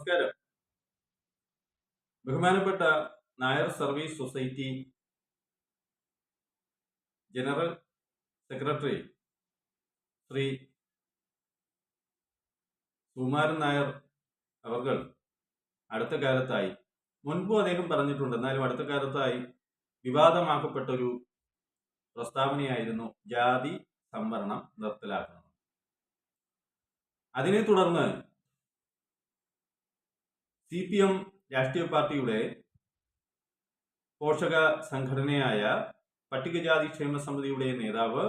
നമസ്കാരം. ബഹുമാനപ്പെട്ട Nair service society general secretary Shri Sukumaran Nair അവർ അടുത്ത കാലത്തായി, മുൻപും അദ്ദേഹം പറഞ്ഞിട്ടുണ്ട്, എന്നാലും അടുത്ത കാലത്തായി വിവാദമാക്കപ്പെട്ടൊരു പ്രസ്താവനയായിരുന്നു ജാതി സംവരണം നിർത്തലാക്കണം. അതിനെ തുടർന്ന് CPM രാഷ്ട്രീയ പാർട്ടിയുടെ പോഷക സംഘടനയായ പട്ടികജാതി ക്ഷേമ സമിതിയുടെ നേതാവ്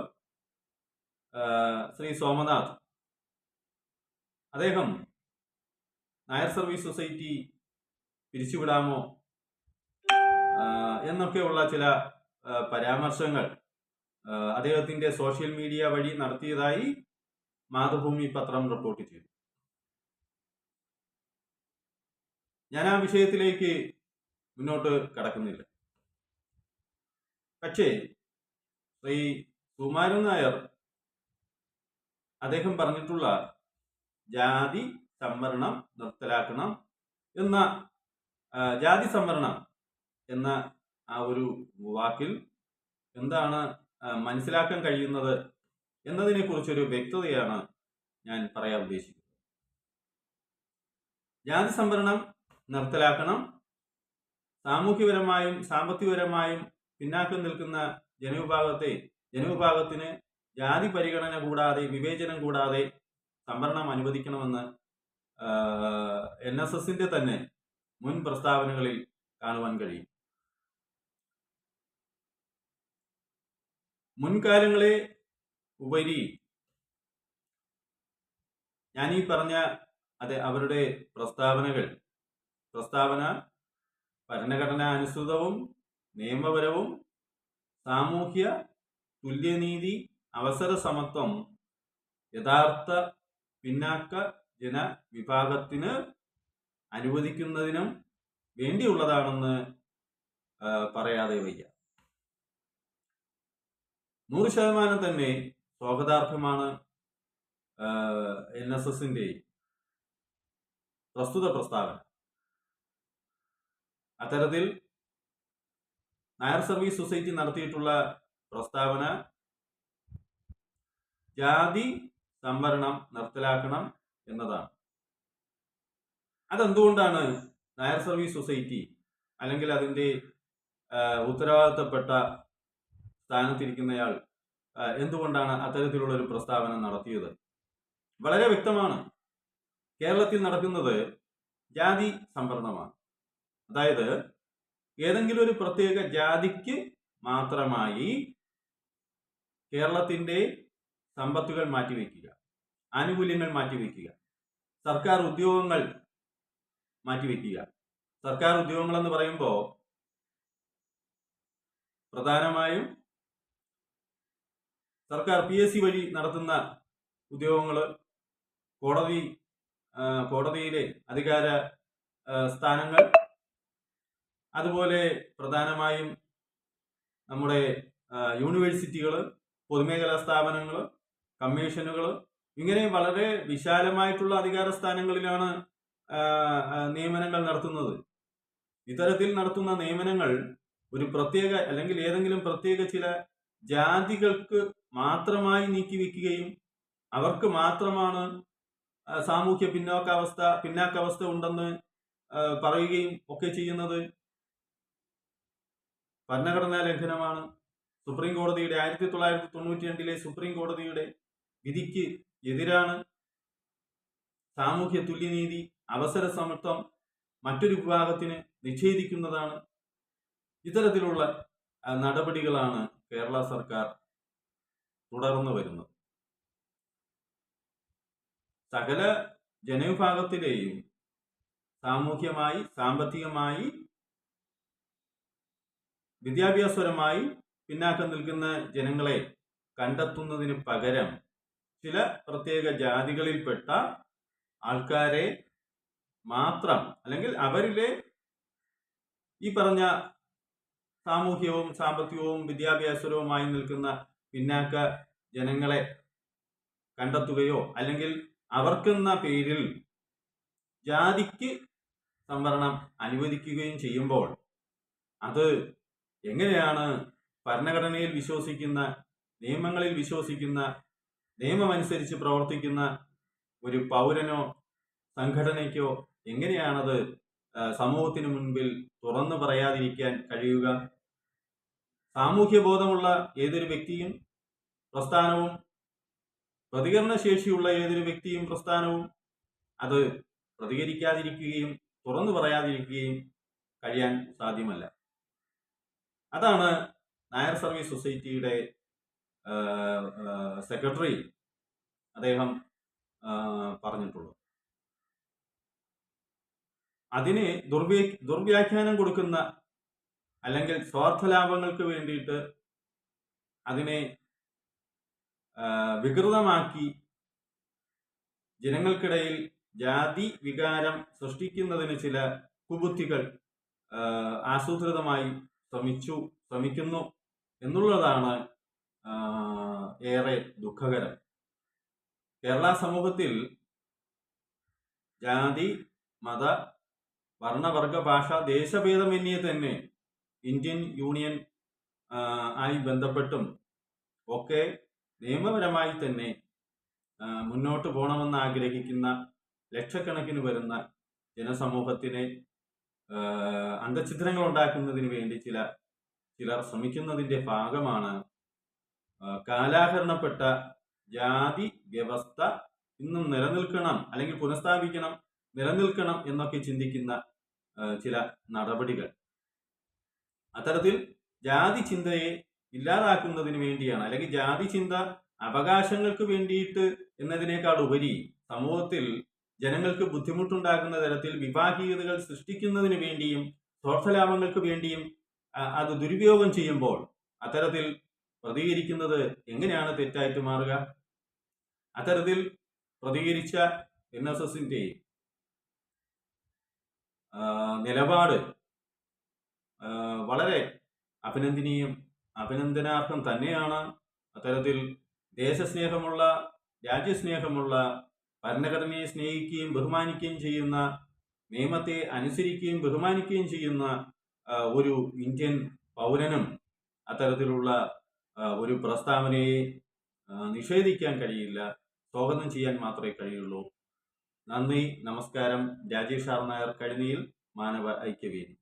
ശ്രീ സോമനാഥ്, അദ്ദേഹം നായർ സർവീസ് സൊസൈറ്റി പിരിച്ചുവിടാമോ എന്നൊക്കെയുള്ള ചില പരാമർശങ്ങൾ അദ്ദേഹത്തിന്റെ സോഷ്യൽ മീഡിയ വഴി നടത്തിയതായി മാതൃഭൂമി പത്രം റിപ്പോർട്ട് ചെയ്തു. ഞാൻ ആ വിഷയത്തിലേക്ക് മുന്നോട്ട് കടക്കുന്നില്ല. പക്ഷേ ശ്രീ സുകുമാരൻ നായർ അദ്ദേഹം പറഞ്ഞിട്ടുള്ള ജാതി സംവരണം നിർത്തലാക്കണം എന്ന ജാതി സംവരണം എന്ന ആ ഒരു വാക്കിൽ എന്താണ് മനസ്സിലാക്കാൻ കഴിയുന്നത് എന്നതിനെ കുറിച്ചൊരു വ്യക്തതയാണ് ഞാൻ പറയാൻ ഉദ്ദേശിക്കുന്നത്. ജാതി സംവരണം നിർത്തലാക്കണം, സാമൂഹ്യപരമായും സാമ്പത്തികപരമായും പിന്നാക്കം നിൽക്കുന്ന ജനവിഭാഗത്തിന് ജാതി പരിഗണന കൂടാതെ, വിവേചനം കൂടാതെ സംവരണം അനുവദിക്കണമെന്ന് NSSന്റെ തന്നെ മുൻ പ്രസ്താവനകളിൽ കാണുവാൻ കഴിയും. മുൻകാലങ്ങളെ ഉപരി ഞാനീ പറഞ്ഞ അവരുടെ പ്രസ്താവന ഭരണഘടനാ അനുസൃതവും നിയമപരവും സാമൂഹ്യ തുല്യനീതി, അവസര സമത്വം യഥാർത്ഥ പിന്നാക്ക ജനവിഭാഗത്തിന് അനുവദിക്കുന്നതിനും വേണ്ടിയുള്ളതാണെന്ന് പറയാതെ വയ്യ. 100% തന്നെ സ്വാഗതാർഹമാണ് NSSന്റെ പ്രസ്തുത പ്രസ്താവന. അത്തരത്തിൽ നായർ സർവീസ് സൊസൈറ്റി നടത്തിയിട്ടുള്ള പ്രസ്താവന ജാതി സംവരണം നിർത്തലാക്കണം എന്നതാണ്. അതെന്തുകൊണ്ടാണ് നായർ സർവീസ് സൊസൈറ്റി അല്ലെങ്കിൽ അതിൻ്റെ ഉത്തരവാദിത്തപ്പെട്ട സ്ഥാനത്തിരിക്കുന്നയാൾ എന്തുകൊണ്ടാണ് അത്തരത്തിലുള്ള ഒരു പ്രസ്താവന നടത്തിയത്? വളരെ വ്യക്തമാണ്. കേരളത്തിൽ നടക്കുന്നത് ജാതി സംവരണമാണ്. അതായത് ഏതെങ്കിലും ഒരു പ്രത്യേക ജാതിക്ക് മാത്രമായി കേരളത്തിന്റെ സമ്പത്തുകൾ മാറ്റിവെക്കുക, ആനുകൂല്യങ്ങൾ മാറ്റിവെക്കുക, സർക്കാർ ഉദ്യോഗങ്ങൾ മാറ്റിവെക്കുക. സർക്കാർ ഉദ്യോഗങ്ങൾ എന്ന് പറയുമ്പോൾ പ്രധാനമായും സർക്കാർ PSC വഴി നടത്തുന്ന ഉദ്യോഗങ്ങൾ, കോടതിയിലെ അധികാര സ്ഥാനങ്ങൾ, അതുപോലെ പ്രധാനമായും നമ്മുടെ യൂണിവേഴ്സിറ്റികൾ, പൊതുമേഖലാ സ്ഥാപനങ്ങൾ, കമ്മീഷനുകൾ, ഇങ്ങനെ വളരെ വിശാലമായിട്ടുള്ള അധികാര സ്ഥാനങ്ങളിലാണ് നിയമനങ്ങൾ നടത്തുന്നത്. ഇത്തരത്തിൽ നടത്തുന്ന നിയമനങ്ങൾ ഒരു പ്രത്യേക അല്ലെങ്കിൽ ഏതെങ്കിലും പ്രത്യേക ചില ജാതികൾക്ക് മാത്രമായി നീക്കിവെക്കുകയും അവർക്ക് മാത്രമാണ് സാമൂഹ്യ പിന്നാക്കാവസ്ഥ ഉണ്ടെന്ന് പറയുകയും ഒക്കെ ചെയ്യുന്നത് ഭരണഘടനാ ലംഘനമാണ്. സുപ്രീം കോടതിയുടെ 1992 സുപ്രീം കോടതിയുടെ വിധിക്ക് എതിരാണ്. സാമൂഹ്യ തുല്യനീതി, അവസര സമത്വം മറ്റൊരു വിഭാഗത്തിന് നിഷേധിക്കുന്നതാണ്. ഇത്തരത്തിലുള്ള നടപടികളാണ് കേരള സർക്കാർ തുടർന്നു വരുന്നത്. സകല ജനവിഭാഗത്തിലെയും സാമൂഹ്യമായി, സാമ്പത്തികമായി, വിദ്യാഭ്യാസപരമായി പിന്നാക്കം നിൽക്കുന്ന ജനങ്ങളെ കണ്ടെത്തുന്നതിന് പകരം ചില പ്രത്യേക ജാതികളിൽപ്പെട്ട ആൾക്കാരെ മാത്രം, അല്ലെങ്കിൽ അവരിലെ ഈ പറഞ്ഞ സാമൂഹ്യവും സാമ്പത്തികവും വിദ്യാഭ്യാസപരവുമായി നിൽക്കുന്ന പിന്നാക്ക ജനങ്ങളെ കണ്ടെത്തുകയോ അല്ലെങ്കിൽ അവർക്കെന്ന പേരിൽ ജാതിക്ക് സംവരണം അനുവദിക്കുകയും ചെയ്യുമ്പോൾ അത് എങ്ങനെയാണ് ഭരണഘടനയിൽ വിശ്വസിക്കുന്ന, നിയമങ്ങളിൽ വിശ്വസിക്കുന്ന, നിയമമനുസരിച്ച് പ്രവർത്തിക്കുന്ന ഒരു പൗരനോ സംഘടനയ്ക്കോ എങ്ങനെയാണത് സമൂഹത്തിന് മുൻപിൽ തുറന്നു പറയാതിരിക്കാൻ കഴിയുക? സാമൂഹ്യ ബോധമുള്ള ഏതൊരു വ്യക്തിയും പ്രസ്ഥാനവും, പ്രതികരണശേഷിയുള്ള ഏതൊരു വ്യക്തിയും പ്രസ്ഥാനവും അത് പ്രതികരിക്കാതിരിക്കുകയും തുറന്നു പറയാതിരിക്കുകയും കഴിയാൻ സാധ്യമല്ല. അതാണ് നായർ സർവീസ് സൊസൈറ്റിയുടെ സെക്രട്ടറി അദ്ദേഹം പറഞ്ഞിട്ടുള്ളത്. അതിന് ദുർവ്യാഖ്യാനം കൊടുക്കുന്ന, അല്ലെങ്കിൽ സ്വാർത്ഥ ലാഭങ്ങൾക്ക് വേണ്ടിയിട്ട് അതിനെ വികൃതമാക്കി ജനങ്ങൾക്കിടയിൽ ജാതി വികാരം സൃഷ്ടിക്കുന്നതിന് ചില കുബുദ്ധികൾ ആസൂത്രിതമായി ശ്രമിക്കുന്നു എന്നുള്ളതാണ് ഏറെ ദുഃഖകരം. കേരള സമൂഹത്തിൽ ജാതി, മത, വർണ്ണവർഗ, ഭാഷ, ദേശഭേദമന്യേ തന്നെ ഇന്ത്യൻ യൂണിയൻ ആയി ബന്ധപ്പെട്ടും ഒക്കെ നിയമപരമായി തന്നെ മുന്നോട്ട് പോകണമെന്ന് ആഗ്രഹിക്കുന്ന ലക്ഷക്കണക്കിന് വരുന്ന ജനസമൂഹത്തിനെ അന്തഛിദ്രങ്ങൾ ഉണ്ടാക്കുന്നതിന് വേണ്ടി ചിലർ ശ്രമിക്കുന്നതിൻ്റെ ഭാഗമാണ് കാലാഹരണപ്പെട്ട ജാതി വ്യവസ്ഥ ഇന്നും നിലനിൽക്കണം, അല്ലെങ്കിൽ പുനഃസ്ഥാപിക്കണം, നിലനിൽക്കണം എന്നൊക്കെ ചിന്തിക്കുന്ന ചില നടപടികൾ. അത്തരത്തിൽ ജാതി ചിന്തയെ ഇല്ലാതാക്കുന്നതിന് വേണ്ടിയാണ്, അല്ലെങ്കിൽ ജാതി ചിന്ത അവകാശങ്ങൾക്ക് വേണ്ടിയിട്ട് എന്നതിനേക്കാൾ ഉപരി സമൂഹത്തിൽ ജനങ്ങൾക്ക് ബുദ്ധിമുട്ടുണ്ടാക്കുന്ന തരത്തിൽ വിഭാഗീയതകൾ സൃഷ്ടിക്കുന്നതിന് വേണ്ടിയും സ്വാർത്ഥലാഭങ്ങൾക്ക് വേണ്ടിയും അത് ദുരുപയോഗം ചെയ്യുമ്പോൾ അത്തരത്തിൽ പ്രതികരിക്കുന്നത് എങ്ങനെയാണ് തെറ്റായിട്ട് മാറുക? അത്തരത്തിൽ പ്രതികരിച്ച NSSന്റെ നിലപാട് വളരെ അഭിനന്ദനാർഹം തന്നെയാണ്. അത്തരത്തിൽ ദേശസ്നേഹമുള്ള, രാജ്യസ്നേഹമുള്ള, ഭരണഘടനയെ സ്നേഹിക്കുകയും ബഹുമാനിക്കുകയും ചെയ്യുന്ന, നിയമത്തെ അനുസരിക്കുകയും ബഹുമാനിക്കുകയും ചെയ്യുന്ന ഒരു ഇന്ത്യൻ പൗരനും അത്തരത്തിലുള്ള ഒരു പ്രസ്താവനയെ നിഷേധിക്കാൻ കഴിയില്ല, സ്വാഗതം ചെയ്യാൻ മാത്രമേ കഴിയുള്ളൂ. നന്ദി, നമസ്കാരം. രാജേഷ് ആർ നായർ, കഴുനിയിൽ, മാനവ ഐക്യവേദി.